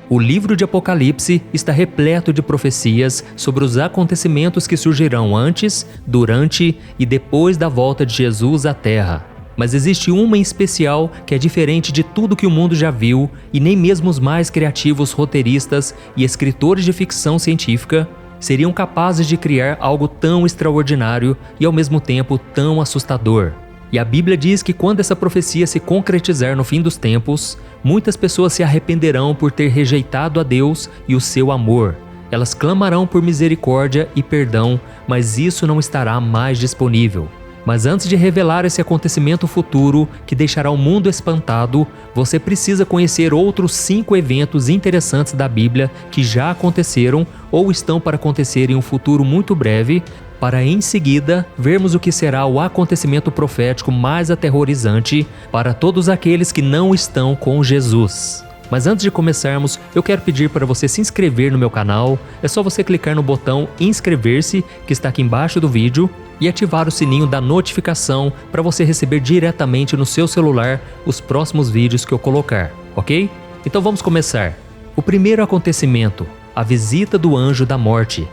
O livro de Apocalipse está repleto de profecias sobre os acontecimentos que surgirão antes, durante e depois da volta de Jesus à Terra. Mas existe uma em especial que é diferente de tudo que o mundo já viu e nem mesmo os mais criativos roteiristas e escritores de ficção científica seriam capazes de criar algo tão extraordinário e ao mesmo tempo tão assustador. E a Bíblia diz que quando essa profecia se concretizar no fim dos tempos, muitas pessoas se arrependerão por ter rejeitado a Deus e o seu amor. Elas clamarão por misericórdia e perdão, mas isso não estará mais disponível. Mas antes de revelar esse acontecimento futuro que deixará o mundo espantado, você precisa conhecer outros 5 eventos interessantes da Bíblia que já aconteceram ou estão para acontecer em um futuro muito breve, para em seguida vermos o que será o acontecimento profético mais aterrorizante para todos aqueles que não estão com Jesus. Mas antes de começarmos, eu quero pedir para você se inscrever no meu canal. É só você clicar no botão inscrever-se, que está aqui embaixo do vídeo, e ativar o sininho da notificação para você receber diretamente no seu celular os próximos vídeos que eu colocar, ok? Então vamos começar. O primeiro acontecimento, a visita do anjo da morte.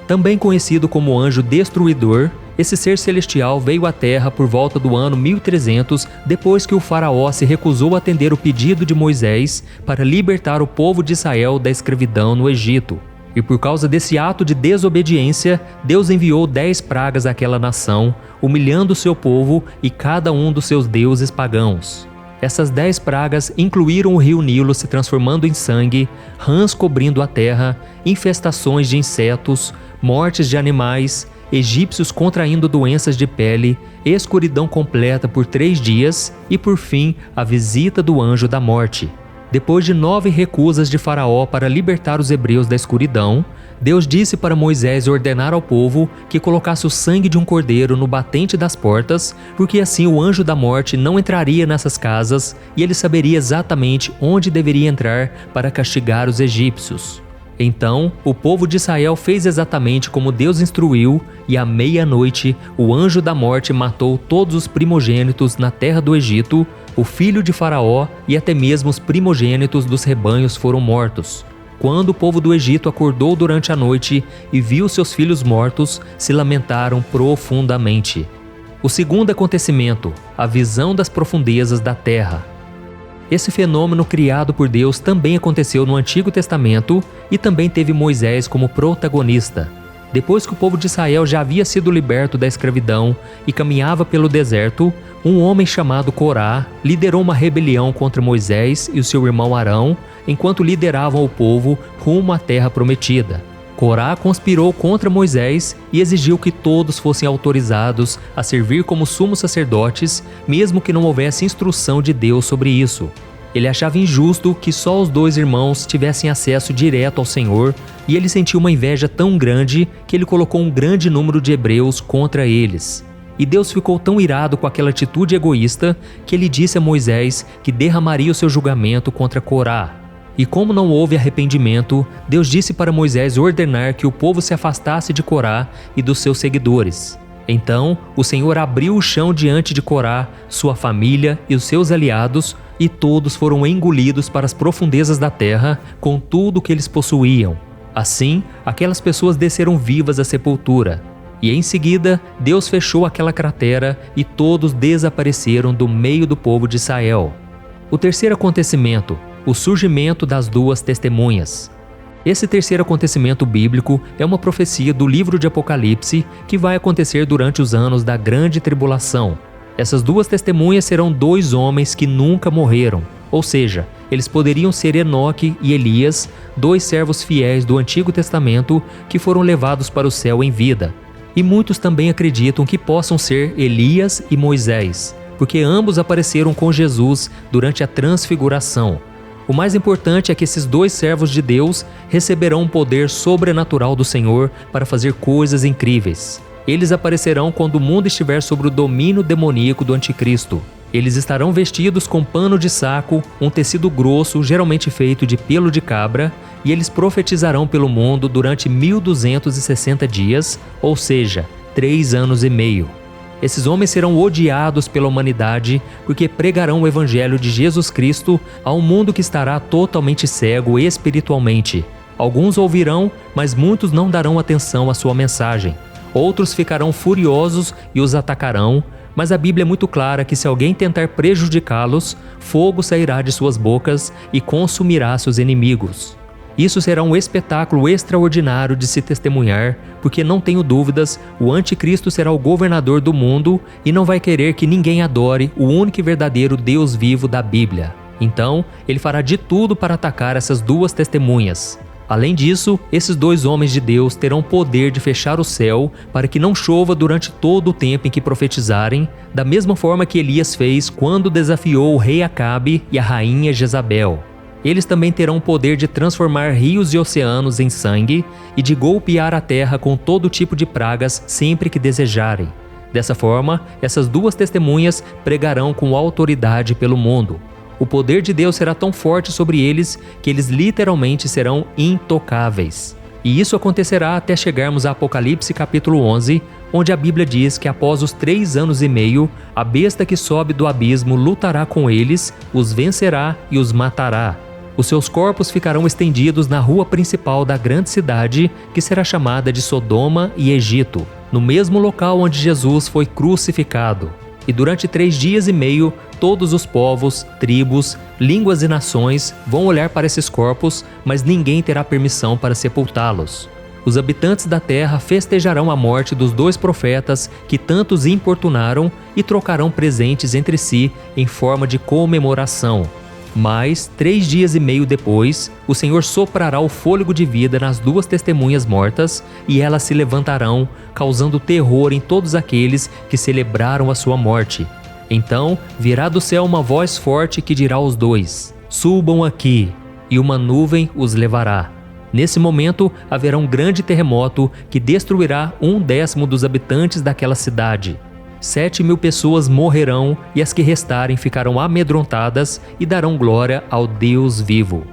Também conhecido como anjo destruidor, esse ser celestial veio à Terra por volta do ano 1300, depois que o faraó se recusou a atender o pedido de Moisés para libertar o povo de Israel da escravidão no Egito. E por causa desse ato de desobediência, Deus enviou 10 pragas àquela nação, humilhando o seu povo e cada um dos seus deuses pagãos. Essas 10 pragas incluíram o rio Nilo se transformando em sangue, rãs cobrindo a terra, infestações de insetos, mortes de animais, egípcios contraindo doenças de pele, escuridão completa por 3 dias e, por fim, a visita do anjo da morte. Depois de 9 recusas de Faraó para libertar os hebreus da escuridão, Deus disse para Moisés ordenar ao povo que colocasse o sangue de um cordeiro no batente das portas, porque assim o anjo da morte não entraria nessas casas e ele saberia exatamente onde deveria entrar para castigar os egípcios. Então, o povo de Israel fez exatamente como Deus instruiu, e à meia-noite, o anjo da morte matou todos os primogênitos na terra do Egito, o filho de Faraó e até mesmo os primogênitos dos rebanhos foram mortos. Quando o povo do Egito acordou durante a noite e viu seus filhos mortos, se lamentaram profundamente. O segundo acontecimento, a visão das profundezas da terra. Esse fenômeno criado por Deus também aconteceu no Antigo Testamento e também teve Moisés como protagonista. Depois que o povo de Israel já havia sido liberto da escravidão e caminhava pelo deserto, um homem chamado Corá liderou uma rebelião contra Moisés e o seu irmão Arão, enquanto lideravam o povo rumo à terra prometida. Corá conspirou contra Moisés e exigiu que todos fossem autorizados a servir como sumos sacerdotes, mesmo que não houvesse instrução de Deus sobre isso. Ele achava injusto que só os 2 irmãos tivessem acesso direto ao Senhor, e ele sentiu uma inveja tão grande que ele colocou um grande número de hebreus contra eles. E Deus ficou tão irado com aquela atitude egoísta que ele disse a Moisés que derramaria o seu julgamento contra Corá. E como não houve arrependimento, Deus disse para Moisés ordenar que o povo se afastasse de Corá e dos seus seguidores. Então, o Senhor abriu o chão diante de Corá, sua família e os seus aliados, e todos foram engolidos para as profundezas da terra com tudo o que eles possuíam. Assim, aquelas pessoas desceram vivas à sepultura. E em seguida, Deus fechou aquela cratera e todos desapareceram do meio do povo de Israel. O terceiro acontecimento, o surgimento das 2 testemunhas. Esse terceiro acontecimento bíblico é uma profecia do livro de Apocalipse que vai acontecer durante os anos da grande tribulação. Essas 2 testemunhas serão 2 homens que nunca morreram, ou seja, eles poderiam ser Enoque e Elias, 2 servos fiéis do Antigo Testamento que foram levados para o céu em vida. E muitos também acreditam que possam ser Elias e Moisés, porque ambos apareceram com Jesus durante a transfiguração. O mais importante é que esses 2 servos de Deus receberão um poder sobrenatural do Senhor para fazer coisas incríveis. Eles aparecerão quando o mundo estiver sob o domínio demoníaco do anticristo. Eles estarão vestidos com pano de saco, um tecido grosso, geralmente feito de pelo de cabra, e eles profetizarão pelo mundo durante 1260 dias, ou seja, 3 anos e meio. Esses homens serão odiados pela humanidade porque pregarão o evangelho de Jesus Cristo a um mundo que estará totalmente cego espiritualmente. Alguns ouvirão, mas muitos não darão atenção à sua mensagem. Outros ficarão furiosos e os atacarão, mas a Bíblia é muito clara que se alguém tentar prejudicá-los, fogo sairá de suas bocas e consumirá seus inimigos. Isso será um espetáculo extraordinário de se testemunhar, porque não tenho dúvidas, o anticristo será o governador do mundo e não vai querer que ninguém adore o único e verdadeiro Deus vivo da Bíblia. Então, ele fará de tudo para atacar essas duas testemunhas. Além disso, esses dois homens de Deus terão poder de fechar o céu para que não chova durante todo o tempo em que profetizarem, da mesma forma que Elias fez quando desafiou o rei Acabe e a rainha Jezabel. Eles também terão o poder de transformar rios e oceanos em sangue e de golpear a terra com todo tipo de pragas sempre que desejarem. Dessa forma, essas duas testemunhas pregarão com autoridade pelo mundo. O poder de Deus será tão forte sobre eles que eles literalmente serão intocáveis. E isso acontecerá até chegarmos a Apocalipse capítulo 11, onde a Bíblia diz que após os 3 anos e meio, a besta que sobe do abismo lutará com eles, os vencerá e os matará. Os seus corpos ficarão estendidos na rua principal da grande cidade, que será chamada de Sodoma e Egito, no mesmo local onde Jesus foi crucificado. E durante 3 dias e meio, todos os povos, tribos, línguas e nações vão olhar para esses corpos, mas ninguém terá permissão para sepultá-los. Os habitantes da terra festejarão a morte dos 2 profetas que tantos importunaram e trocarão presentes entre si em forma de comemoração. Mas, 3 dias e meio depois, o Senhor soprará o fôlego de vida nas 2 testemunhas mortas e elas se levantarão, causando terror em todos aqueles que celebraram a sua morte. Então, virá do céu uma voz forte que dirá aos 2: "Subam aqui", e uma nuvem os levará. Nesse momento, haverá um grande terremoto que destruirá 1/10 dos habitantes daquela cidade. 7.000 pessoas morrerão e as que restarem ficarão amedrontadas e darão glória ao Deus vivo.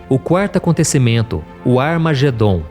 O quarto acontecimento, o Armagedon.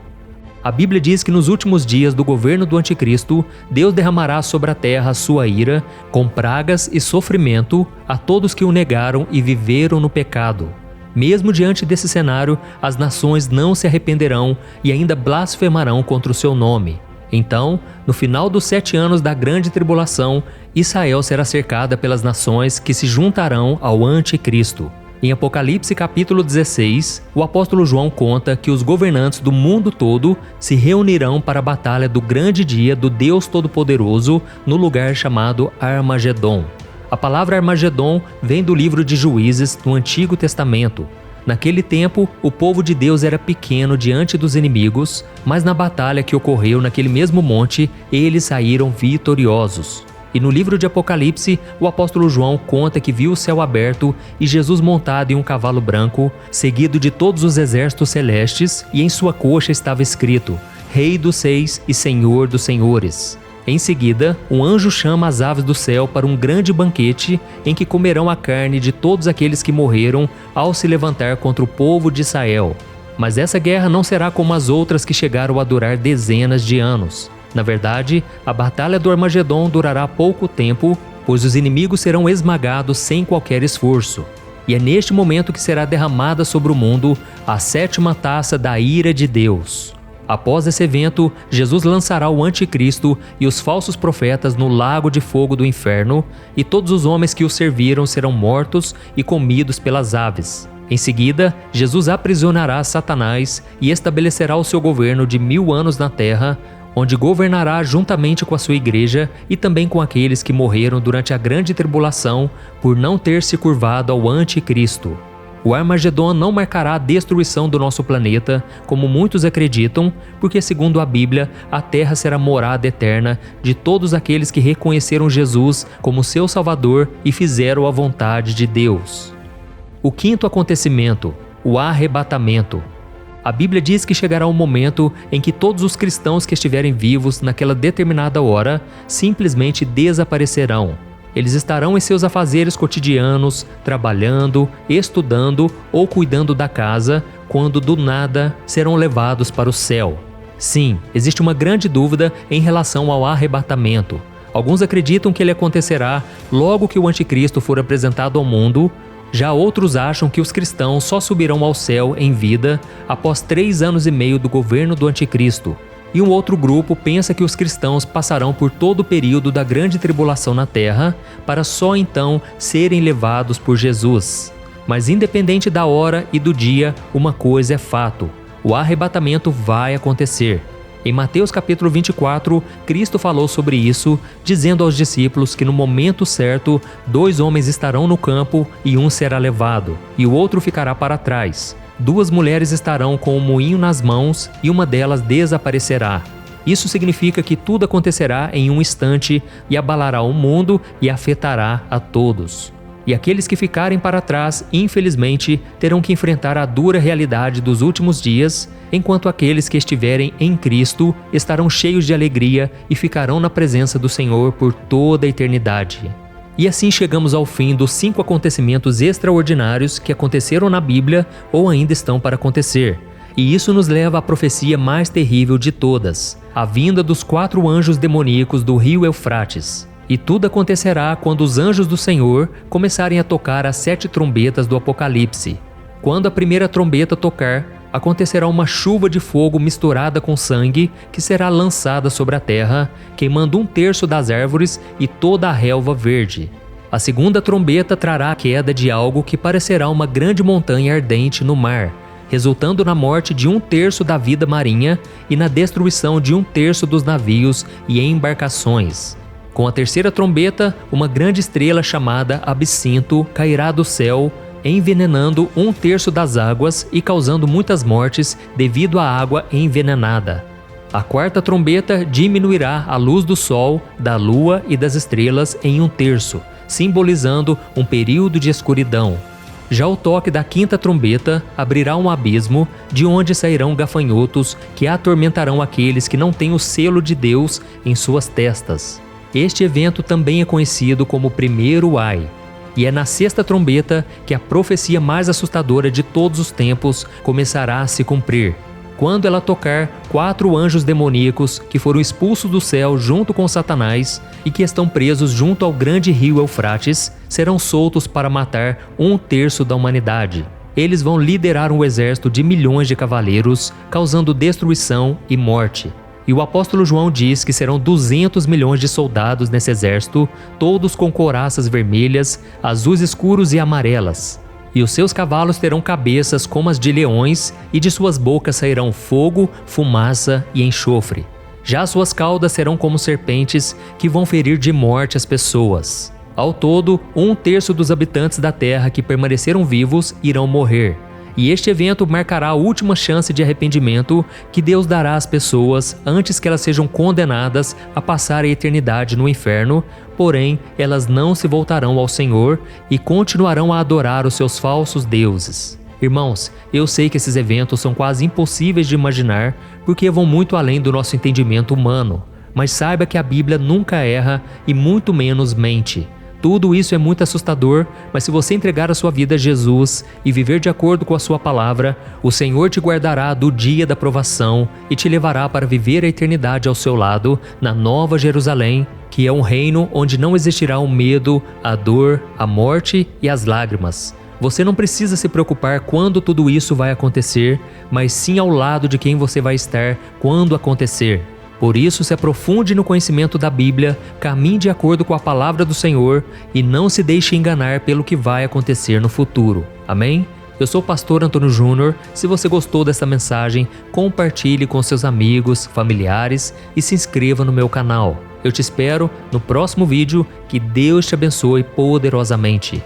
A Bíblia diz que nos últimos dias do governo do anticristo, Deus derramará sobre a terra a sua ira, com pragas e sofrimento, a todos que o negaram e viveram no pecado. Mesmo diante desse cenário, as nações não se arrependerão e ainda blasfemarão contra o seu nome. Então, no final dos 7 anos da grande tribulação, Israel será cercada pelas nações que se juntarão ao anticristo. Em Apocalipse capítulo 16, o apóstolo João conta que os governantes do mundo todo se reunirão para a batalha do grande dia do Deus Todo-Poderoso no lugar chamado Armagedon. A palavra Armagedon vem do livro de Juízes no Antigo Testamento. Naquele tempo, o povo de Deus era pequeno diante dos inimigos, mas na batalha que ocorreu naquele mesmo monte, eles saíram vitoriosos. E no livro de Apocalipse, o apóstolo João conta que viu o céu aberto e Jesus montado em um cavalo branco, seguido de todos os exércitos celestes, e em sua coxa estava escrito: Rei dos Reis e Senhor dos Senhores. Em seguida, um anjo chama as aves do céu para um grande banquete em que comerão a carne de todos aqueles que morreram ao se levantar contra o povo de Israel. Mas essa guerra não será como as outras que chegaram a durar dezenas de anos. Na verdade, a batalha do Armagedon durará pouco tempo, pois os inimigos serão esmagados sem qualquer esforço. E é neste momento que será derramada sobre o mundo a 7ª taça da ira de Deus. Após esse evento, Jesus lançará o anticristo e os falsos profetas no lago de fogo do inferno, e todos os homens que o serviram serão mortos e comidos pelas aves. Em seguida, Jesus aprisionará Satanás e estabelecerá o seu governo de 1000 anos na terra, onde governará juntamente com a sua igreja e também com aqueles que morreram durante a grande tribulação por não ter se curvado ao anticristo. O Armagedon não marcará a destruição do nosso planeta, como muitos acreditam, porque segundo a Bíblia, a Terra será morada eterna de todos aqueles que reconheceram Jesus como seu Salvador e fizeram a vontade de Deus. O quinto acontecimento, o arrebatamento. A Bíblia diz que chegará um momento em que todos os cristãos que estiverem vivos naquela determinada hora simplesmente desaparecerão. Eles estarão em seus afazeres cotidianos, trabalhando, estudando ou cuidando da casa, quando do nada serão levados para o céu. Sim, existe uma grande dúvida em relação ao arrebatamento. Alguns acreditam que ele acontecerá logo que o anticristo for apresentado ao mundo. Já outros acham que os cristãos só subirão ao céu em vida após 3 anos e meio do governo do anticristo. E um outro grupo pensa que os cristãos passarão por todo o período da grande tribulação na terra para só então serem levados por Jesus. Mas independente da hora e do dia, uma coisa é fato: o arrebatamento vai acontecer. Em Mateus capítulo 24, Cristo falou sobre isso, dizendo aos discípulos que no momento certo, 2 homens estarão no campo e um será levado, e o outro ficará para trás. 2 mulheres estarão com o moinho nas mãos e uma delas desaparecerá. Isso significa que tudo acontecerá em um instante e abalará o mundo e afetará a todos. E aqueles que ficarem para trás, infelizmente, terão que enfrentar a dura realidade dos últimos dias, enquanto aqueles que estiverem em Cristo estarão cheios de alegria e ficarão na presença do Senhor por toda a eternidade. E assim chegamos ao fim dos 5 acontecimentos extraordinários que aconteceram na Bíblia ou ainda estão para acontecer. E isso nos leva à profecia mais terrível de todas, a vinda dos 4 anjos demoníacos do rio Eufrates. E tudo acontecerá quando os anjos do Senhor começarem a tocar as 7 trombetas do Apocalipse. Quando a primeira trombeta tocar, acontecerá uma chuva de fogo misturada com sangue que será lançada sobre a terra, queimando 1/3 das árvores e toda a relva verde. A segunda trombeta trará a queda de algo que parecerá uma grande montanha ardente no mar, resultando na morte de 1/3 da vida marinha e na destruição de 1/3 dos navios e embarcações. Com a terceira trombeta, uma grande estrela chamada Absinto cairá do céu, envenenando 1/3 das águas e causando muitas mortes devido à água envenenada. A quarta trombeta diminuirá a luz do sol, da lua e das estrelas em 1/3, simbolizando um período de escuridão. Já o toque da quinta trombeta abrirá um abismo, de onde sairão gafanhotos que atormentarão aqueles que não têm o selo de Deus em suas testas. Este evento também é conhecido como o primeiro Ai, e é na sexta trombeta que a profecia mais assustadora de todos os tempos começará a se cumprir. Quando ela tocar, 4 anjos demoníacos que foram expulsos do céu junto com Satanás e que estão presos junto ao grande rio Eufrates serão soltos para matar 1/3 da humanidade. Eles vão liderar um exército de milhões de cavaleiros, causando destruição e morte. E o apóstolo João diz que serão 200 milhões de soldados nesse exército, todos com couraças vermelhas, azuis escuros e amarelas. E os seus cavalos terão cabeças como as de leões, e de suas bocas sairão fogo, fumaça e enxofre. Já suas caudas serão como serpentes que vão ferir de morte as pessoas. Ao todo, 1/3 dos habitantes da terra que permaneceram vivos irão morrer. E este evento marcará a última chance de arrependimento que Deus dará às pessoas antes que elas sejam condenadas a passar a eternidade no inferno, porém elas não se voltarão ao Senhor e continuarão a adorar os seus falsos deuses. Irmãos, eu sei que esses eventos são quase impossíveis de imaginar porque vão muito além do nosso entendimento humano, mas saiba que a Bíblia nunca erra e muito menos mente. Tudo isso é muito assustador, mas se você entregar a sua vida a Jesus e viver de acordo com a sua palavra, o Senhor te guardará do dia da provação e te levará para viver a eternidade ao seu lado, na Nova Jerusalém, que é um reino onde não existirá o medo, a dor, a morte e as lágrimas. Você não precisa se preocupar quando tudo isso vai acontecer, mas sim ao lado de quem você vai estar quando acontecer. Por isso, se aprofunde no conhecimento da Bíblia, caminhe de acordo com a palavra do Senhor e não se deixe enganar pelo que vai acontecer no futuro. Amém? Eu sou o pastor Antônio Júnior. Se você gostou dessa mensagem, compartilhe com seus amigos, familiares e se inscreva no meu canal. Eu te espero no próximo vídeo. Que Deus te abençoe poderosamente.